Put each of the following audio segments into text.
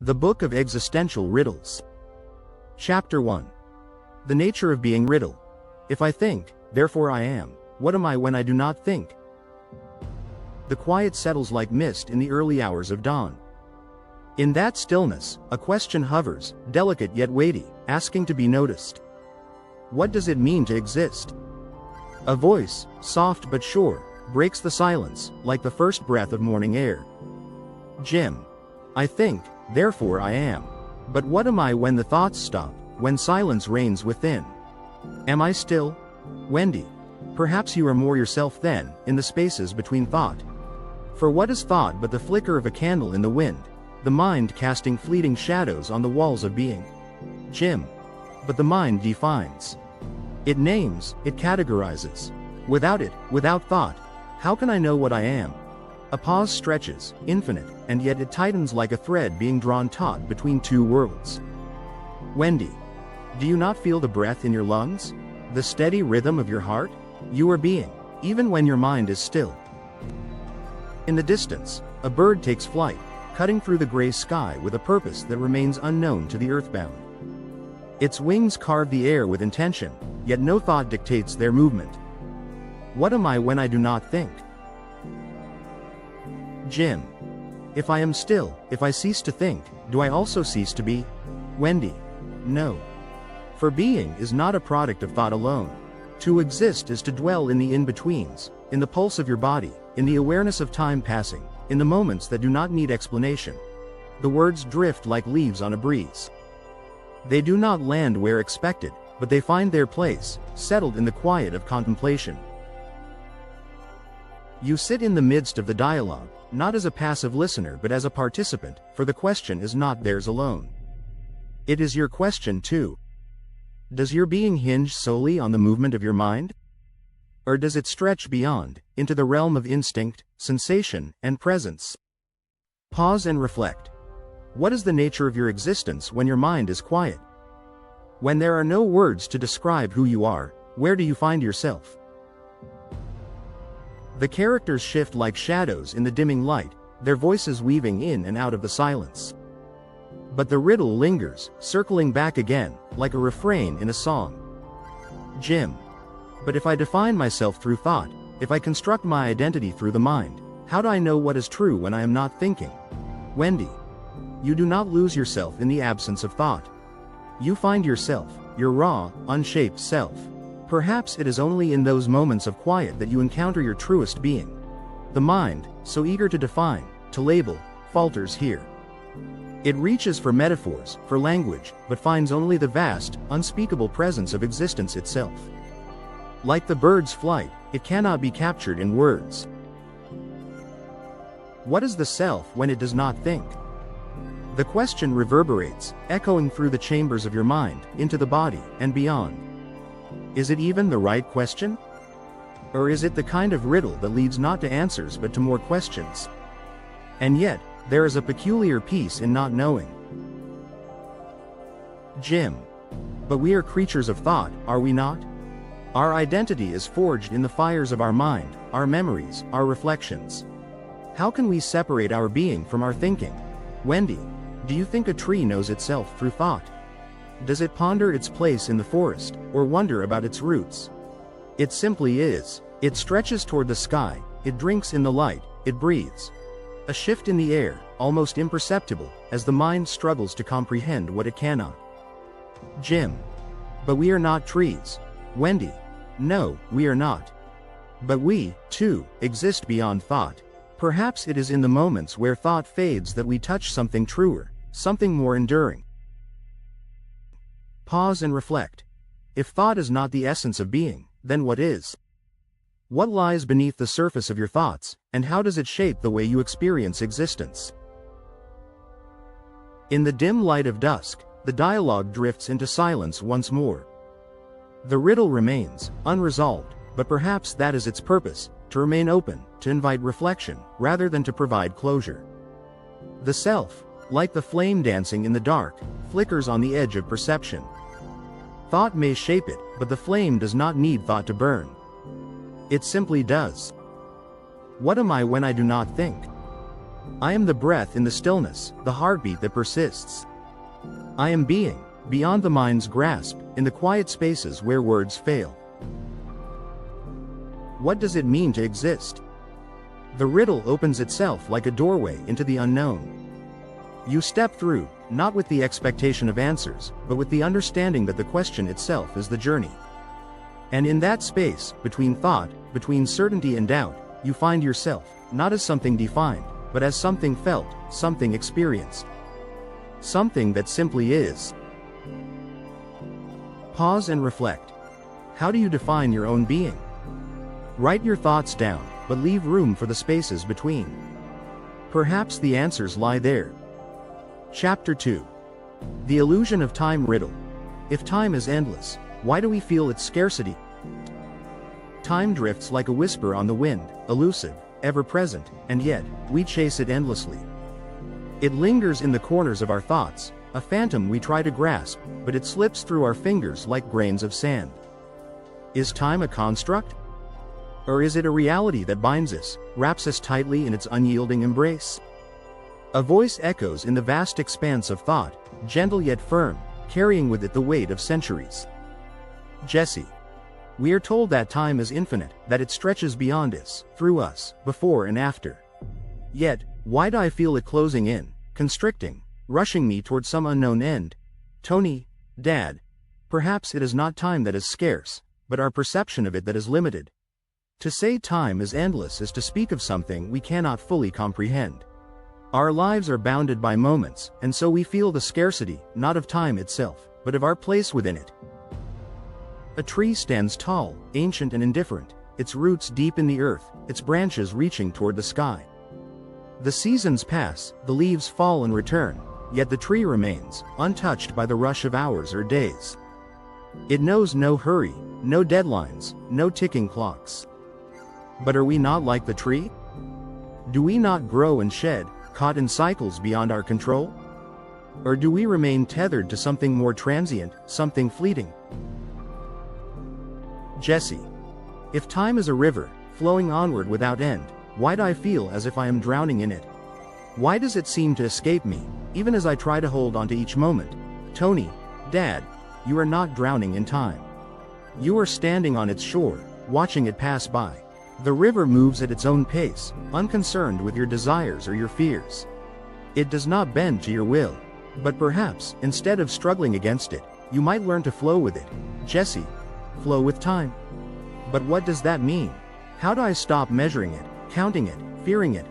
The Book of Existential Riddles. Chapter 1. The Nature of Being Riddle. If I think, therefore I am. What am I when I do not think? The quiet settles like mist in the early hours of dawn. In that stillness, a question hovers, delicate yet weighty, asking to be noticed. What does it mean to exist? A voice, soft but sure, breaks the silence, like the first breath of morning air. Jim. I think, therefore I am. But what am I when the thoughts stop, when silence reigns within? Am I still? Wendy. Perhaps you are more yourself then, in the spaces between thought. For what is thought but the flicker of a candle in the wind, the mind casting fleeting shadows on the walls of being? Jim. But the mind defines. It names, it categorizes. Without it, without thought, how can I know what I am? A pause stretches, infinite, and yet it tightens like a thread being drawn taut between two worlds. Wendy. Do you not feel the breath in your lungs? The steady rhythm of your heart? You are being, even when your mind is still. In the distance, a bird takes flight, cutting through the gray sky with a purpose that remains unknown to the earthbound. Its wings carve the air with intention, yet no thought dictates their movement. What am I when I do not think? Jim. If I am still, if I cease to think, do I also cease to be? Wendy. No. For being is not a product of thought alone. To exist is to dwell in the in-betweens, in the pulse of your body, in the awareness of time passing, in the moments that do not need explanation. The words drift like leaves on a breeze. They do not land where expected, but they find their place, settled in the quiet of contemplation. You sit in the midst of the dialogue, not as a passive listener but as a participant, for the question is not theirs alone. It is your question too. Does your being hinge solely on the movement of your mind? Or does it stretch beyond, into the realm of instinct, sensation, and presence? Pause and reflect. What is the nature of your existence when your mind is quiet? When there are no words to describe who you are, where do you find yourself? The characters shift like shadows in the dimming light, their voices weaving in and out of the silence. But the riddle lingers, circling back again, like a refrain in a song. Jim. But if I define myself through thought, if I construct my identity through the mind, how do I know what is true when I am not thinking? Wendy. You do not lose yourself in the absence of thought. You find yourself, your raw, unshaped self. Perhaps it is only in those moments of quiet that you encounter your truest being. The mind, so eager to define, to label, falters here. It reaches for metaphors, for language, but finds only the vast, unspeakable presence of existence itself. Like the bird's flight, it cannot be captured in words. What is the self when it does not think? The question reverberates, echoing through the chambers of your mind, into the body, and beyond. Is it even the right question? Or is it the kind of riddle that leads not to answers but to more questions? And yet, there is a peculiar peace in not knowing. Jim. But we are creatures of thought, are we not? Our identity is forged in the fires of our mind, our memories, our reflections. How can we separate our being from our thinking? Wendy. Do you think a tree knows itself through thought? Does it ponder its place in the forest, or wonder about its roots? It simply is. It stretches toward the sky, it drinks in the light, it breathes. A shift in the air, almost imperceptible, as the mind struggles to comprehend what it cannot. Jim. But we are not trees. Wendy. No, we are not. But we, too, exist beyond thought. Perhaps it is in the moments where thought fades that we touch something truer, something more enduring. Pause and reflect. If thought is not the essence of being, then what is? What lies beneath the surface of your thoughts, and how does it shape the way you experience existence? In the dim light of dusk, the dialogue drifts into silence once more. The riddle remains, unresolved, but perhaps that is its purpose, to remain open, to invite reflection, rather than to provide closure. The self, like the flame dancing in the dark, flickers on the edge of perception. Thought may shape it, but the flame does not need thought to burn. It simply does. What am I when I do not think? I am the breath in the stillness, the heartbeat that persists. I am being, beyond the mind's grasp, in the quiet spaces where words fail. What does it mean to exist? The riddle opens itself like a doorway into the unknown. You step through, not with the expectation of answers, but with the understanding that the question itself is the journey. And in that space, between thought, between certainty and doubt, you find yourself, not as something defined, but as something felt, something experienced. Something that simply is. Pause and reflect. How do you define your own being? Write your thoughts down, but leave room for the spaces between. Perhaps the answers lie there. Chapter 2. The Illusion of Time Riddle. If time is endless, why do we feel its scarcity? Time drifts like a whisper on the wind, elusive, ever-present, and yet, we chase it endlessly. It lingers in the corners of our thoughts, a phantom we try to grasp, but it slips through our fingers like grains of sand. Is time a construct? Or is it a reality that binds us, wraps us tightly in its unyielding embrace? A voice echoes in the vast expanse of thought, gentle yet firm, carrying with it the weight of centuries. Jesse. We are told that time is infinite, that it stretches beyond us, through us, before and after. Yet, why do I feel it closing in, constricting, rushing me toward some unknown end? Tony, Dad. Perhaps it is not time that is scarce, but our perception of it that is limited. To say time is endless is to speak of something we cannot fully comprehend. Our lives are bounded by moments, and so we feel the scarcity, not of time itself, but of our place within it. A tree stands tall, ancient and indifferent, its roots deep in the earth, its branches reaching toward the sky. The seasons pass, the leaves fall and return, yet the tree remains, untouched by the rush of hours or days. It knows no hurry, no deadlines, no ticking clocks. But are we not like the tree? Do we not grow and shed, caught in cycles beyond our control? Or do we remain tethered to something more transient, something fleeting? Jesse. If time is a river, flowing onward without end, why do I feel as if I am drowning in it? Why does it seem to escape me, even as I try to hold onto each moment? Tony, Dad, you are not drowning in time. You are standing on its shore, watching it pass by. The river moves at its own pace, unconcerned with your desires or your fears. It does not bend to your will. But perhaps, instead of struggling against it, you might learn to flow with it. Jesse. Flow with time. But what does that mean? How do I stop measuring it, counting it, fearing it?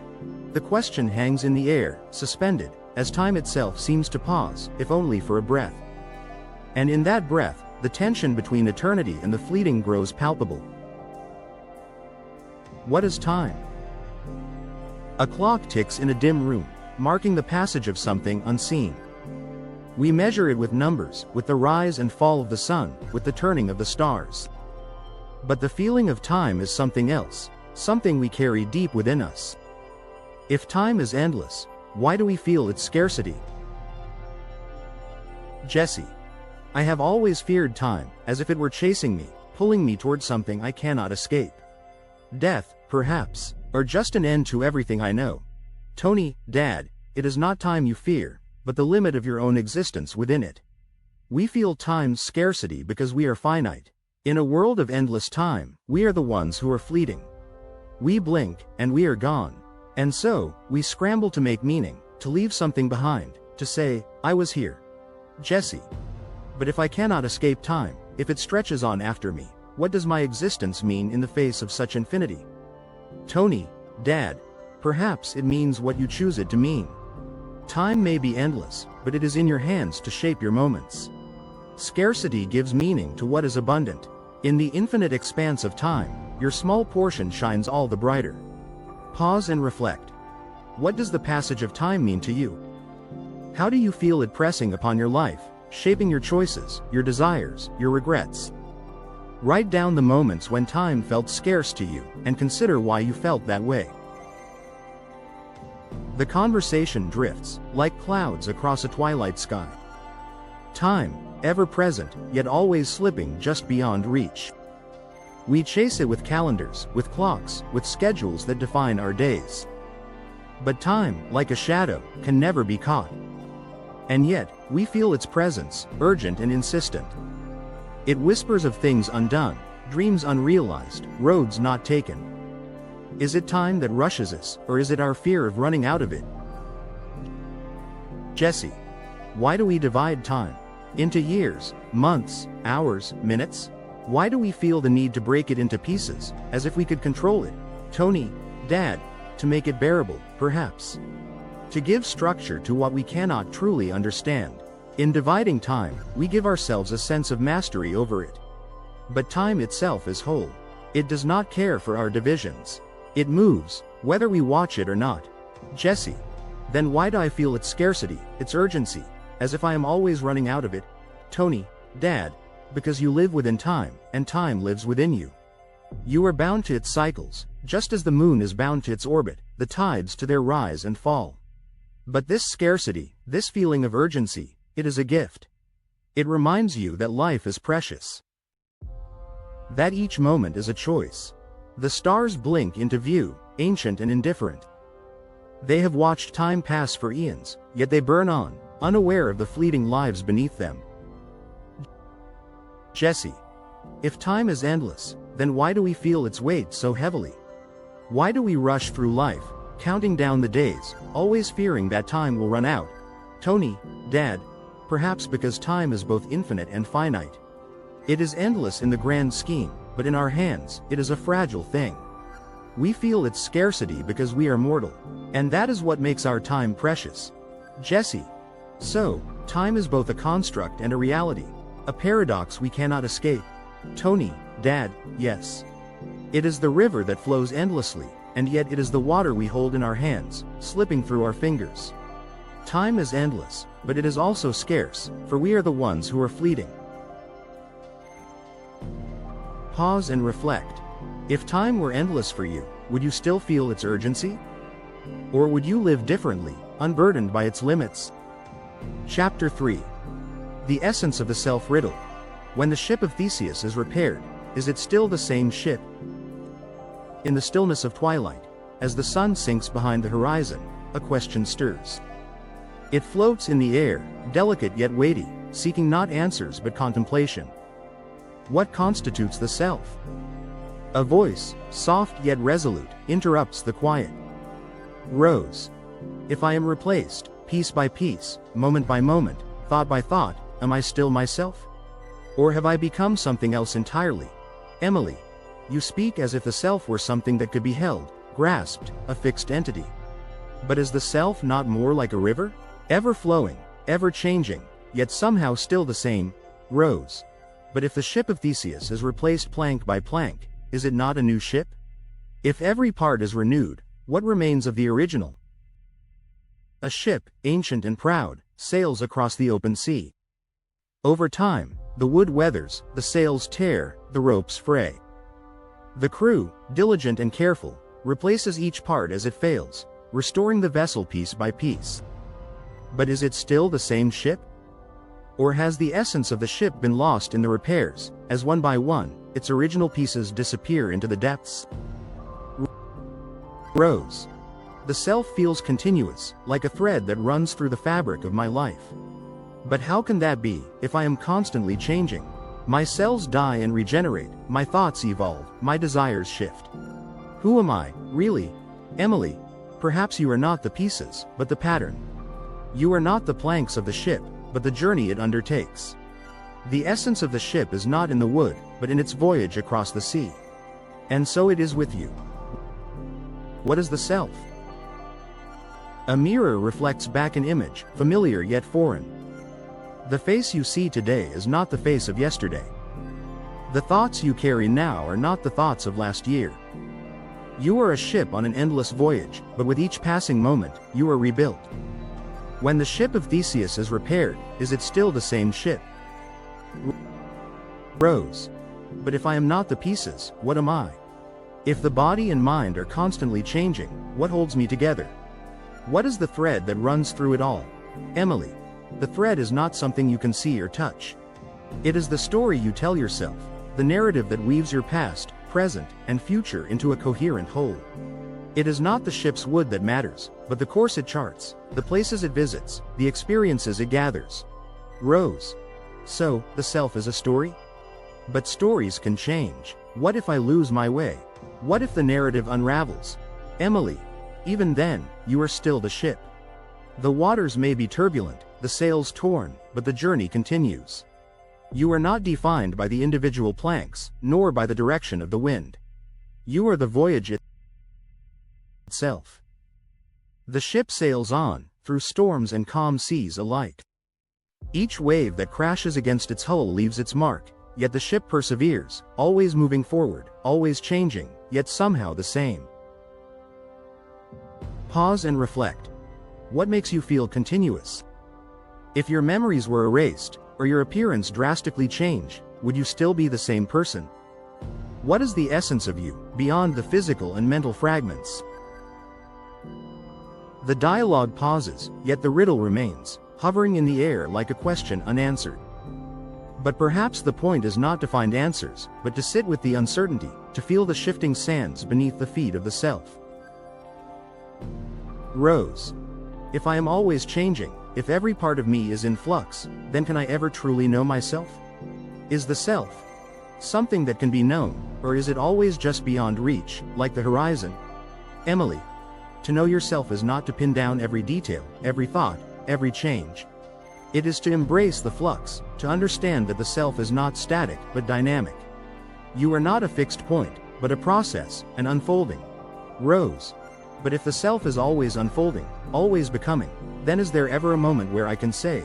The question hangs in the air, suspended, as time itself seems to pause, if only for a breath. And in that breath, the tension between eternity and the fleeting grows palpable. What is time? A clock ticks in a dim room, marking the passage of something unseen. We measure it with numbers, with the rise and fall of the sun, with the turning of the stars. But the feeling of time is something else, something we carry deep within us. If time is endless, why do we feel its scarcity? Jesse. I have always feared time, as if it were chasing me, pulling me toward something I cannot escape. Death, perhaps, or just an end to everything I know. Tony, Dad, it is not time you fear, but the limit of your own existence within it. We feel time's scarcity because we are finite. In a world of endless time, we are the ones who are fleeting. We blink, and we are gone. And so, we scramble to make meaning, to leave something behind, to say, I was here. Jesse. But if I cannot escape time, if it stretches on after me, what does my existence mean in the face of such infinity? Tony, Dad, perhaps it means what you choose it to mean. Time may be endless, but it is in your hands to shape your moments. Scarcity gives meaning to what is abundant. In the infinite expanse of time, your small portion shines all the brighter. Pause and reflect. What does the passage of time mean to you? How do you feel it pressing upon your life, shaping your choices, your desires, your regrets? Write down the moments when time felt scarce to you, and consider why you felt that way. The conversation drifts, like clouds across a twilight sky. Time, ever present, yet always slipping just beyond reach. We chase it with calendars, with clocks, with schedules that define our days. But time, like a shadow, can never be caught. And yet, we feel its presence, urgent and insistent. It whispers of things undone, dreams unrealized, roads not taken. Is it time that rushes us, or is it our fear of running out of it? Jesse. Why do we divide time into years, months, hours, minutes? Why do we feel the need to break it into pieces, as if we could control it? Tony, Dad, to make it bearable, perhaps. To give structure to what we cannot truly understand. In dividing time, we give ourselves a sense of mastery over it. But time itself is whole. It does not care for our divisions. It moves, whether we watch it or not. Jesse. Then why do I feel its scarcity, its urgency, as if I am always running out of it? Tony, Dad, because you live within time, and time lives within you. You are bound to its cycles, just as the moon is bound to its orbit, the tides to their rise and fall. But this scarcity, this feeling of urgency, it is a gift. It reminds you that life is precious. That each moment is a choice. The stars blink into view, ancient and indifferent. They have watched time pass for eons, yet they burn on, unaware of the fleeting lives beneath them. Jesse. If time is endless, then why do we feel its weight so heavily? Why do we rush through life, counting down the days, always fearing that time will run out? Tony, Dad, perhaps because time is both infinite and finite. It is endless in the grand scheme, but in our hands, it is a fragile thing. We feel its scarcity because we are mortal, and that is what makes our time precious. Jesse. So, time is both a construct and a reality, a paradox we cannot escape. Tony, Dad, yes. It is the river that flows endlessly, and yet it is the water we hold in our hands, slipping through our fingers. Time is endless, but it is also scarce, for we are the ones who are fleeting. Pause and reflect. If time were endless for you, would you still feel its urgency? Or would you live differently, unburdened by its limits? Chapter 3. The essence of the self-riddle. When the ship of Theseus is repaired, is it still the same ship? In the stillness of twilight, as the sun sinks behind the horizon, a question stirs. It floats in the air, delicate yet weighty, seeking not answers but contemplation. What constitutes the self? A voice, soft yet resolute, interrupts the quiet. Rose. If I am replaced, piece by piece, moment by moment, thought by thought, am I still myself? Or have I become something else entirely? Emily. You speak as if the self were something that could be held, grasped, a fixed entity. But is the self not more like a river? Ever flowing, ever changing, yet somehow still the same? Rose. But if the ship of Theseus is replaced plank by plank, is it not a new ship? If every part is renewed, what remains of the original? A ship, ancient and proud, sails across the open sea. Over time, the wood weathers, the sails tear, the ropes fray. The crew, diligent and careful, replaces each part as it fails, restoring the vessel piece by piece. But is it still the same ship? Or has the essence of the ship been lost in the repairs, as one by one, its original pieces disappear into the depths? Rose. The self feels continuous, like a thread that runs through the fabric of my life. But how can that be, if I am constantly changing? My cells die and regenerate, my thoughts evolve, my desires shift. Who am I, really? Emily. Perhaps you are not the pieces, but the pattern. You are not the planks of the ship, but the journey it undertakes. The essence of the ship is not in the wood, but in its voyage across the sea. And so it is with you. What is the self? A mirror reflects back an image, familiar yet foreign. The face you see today is not the face of yesterday. The thoughts you carry now are not the thoughts of last year. You are a ship on an endless voyage, but with each passing moment, you are rebuilt. When the ship of Theseus is repaired, is it still the same ship? Rose. But if I am not the pieces, what am I? If the body and mind are constantly changing, what holds me together? What is the thread that runs through it all? Emily. The thread is not something you can see or touch. It is the story you tell yourself, the narrative that weaves your past, present, and future into a coherent whole. It is not the ship's wood that matters, but the course it charts, the places it visits, the experiences it gathers. Rose. So, the self is a story? But stories can change. What if I lose my way? What if the narrative unravels? Emily. Even then, you are still the ship. The waters may be turbulent, the sails torn, but the journey continues. You are not defined by the individual planks, nor by the direction of the wind. You are the voyage itself. The ship sails on, through storms and calm seas alike. Each wave that crashes against its hull leaves its mark, yet the ship perseveres, always moving forward, always changing, yet somehow the same. Pause and reflect. What makes you feel continuous? If your memories were erased, or your appearance drastically changed, would you still be the same person? What is the essence of you, beyond the physical and mental fragments? The dialogue pauses, yet the riddle remains, hovering in the air like a question unanswered. But perhaps the point is not to find answers, but to sit with the uncertainty, to feel the shifting sands beneath the feet of the self. Rose. If I am always changing, if every part of me is in flux, then can I ever truly know myself? Is the self something that can be known, or is it always just beyond reach, like the horizon? Emily. To know yourself is not to pin down every detail, every thought, every change. It is to embrace the flux, to understand that the self is not static, but dynamic. You are not a fixed point, but a process, an unfolding. Rose. But if the self is always unfolding, always becoming, then is there ever a moment where I can say,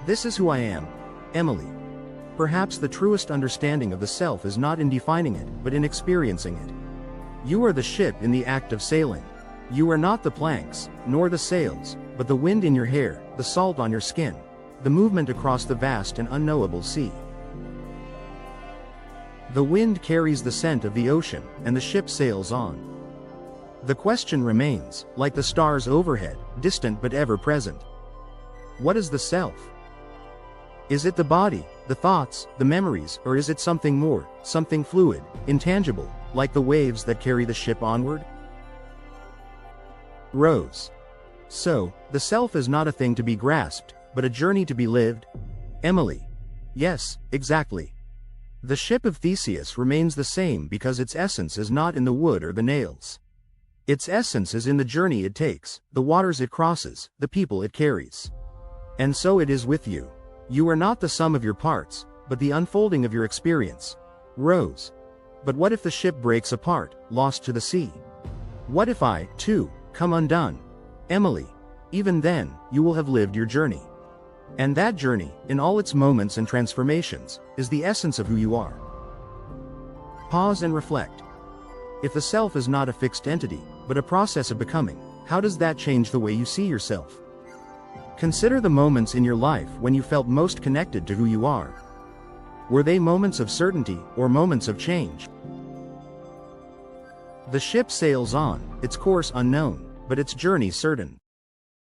this is who I am? Emily. Perhaps the truest understanding of the self is not in defining it, but in experiencing it. You are the ship in the act of sailing. You are not the planks, nor the sails, but the wind in your hair, the salt on your skin, the movement across the vast and unknowable sea. The wind carries the scent of the ocean, and the ship sails on. The question remains, like the stars overhead, distant but ever present. What is the self? Is it the body, the thoughts, the memories, or is it something more, something fluid, intangible, like the waves that carry the ship onward? Rose. So, the self is not a thing to be grasped, but a journey to be lived? Emily. Yes, exactly. The ship of Theseus remains the same because its essence is not in the wood or the nails. Its essence is in the journey it takes, the waters it crosses, the people it carries. And so it is with you. You are not the sum of your parts, but the unfolding of your experience. Rose. But what if the ship breaks apart, lost to the sea? What if I, too, come undone? Emily. Even then, you will have lived your journey. And that journey, in all its moments and transformations, is the essence of who you are. Pause and reflect. If the self is not a fixed entity, but a process of becoming, how does that change the way you see yourself? Consider the moments in your life when you felt most connected to who you are. Were they moments of certainty or moments of change? The ship sails on, its course unknown, but its journey certain.